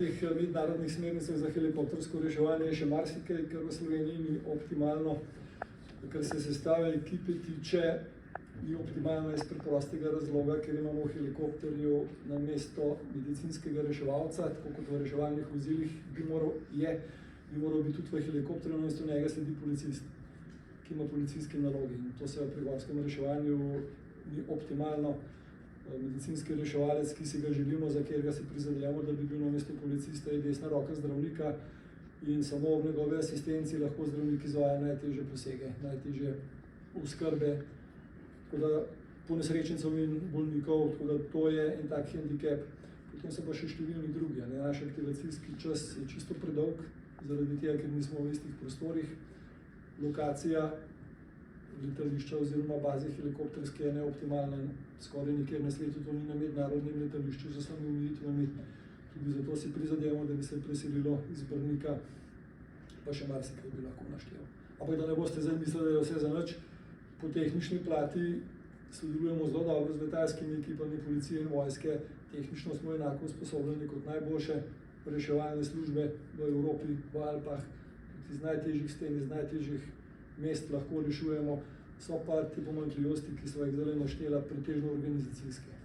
Mednarodnih smernicah za helikoptersko reševanje je še marsikaj, kar v Sloveniji ni optimalno. Kar se sestave ekipe tiče, ni optimalno iz preprostega razloga, ker imamo v helikopterju namesto medicinskega reševalca, tako kot v reševalnih vozilih bi moral biti tudi v helikopterju, namesto njega sledi policist, ki ima policijske naloge. In to se pri gorskem reševanju ni optimalno. Medicinski reševalec, ki si ga želimo, za katerega si prizadevamo, da bi bil namesto policista, je desna roka zdravnika in samo ob njegovi asistenci lahko zdravnik izvaja najtežje posege, najtežje oskrbe. Tako da ponesrečencev in bolnikov, tako da to je en tak handicap. Potem so pa še številni drugi. Naš aktivacijski čas je čisto predolg, zaradi tega, ker nismo v istih prostorih. Lokacija letališča oziroma baze helikopterske je neoptimalna, skoraj nikjer na svetu, to ni na mednarodnem letališču z vsemi omejitvami. Tudi zato si prizadevamo, da bi se preselilo iz Brnika, pa še marsikaj bi lahko naštel. Ampak da ne boste zdaj mislili, da je vse za nič. Po tehnični plati sodelujemo zelo dobro z letalskimi ekipami policije in vojske. Tehnično smo enako usposobljeni kot najboljše reševalne službe v Evropi, v Alpah. Iz najtežjih sten, iz najtežjih mest lahko rešujemo. So pa te pomanjkljivosti, ki sva jih zdaj naštela, pretežno organizacijske.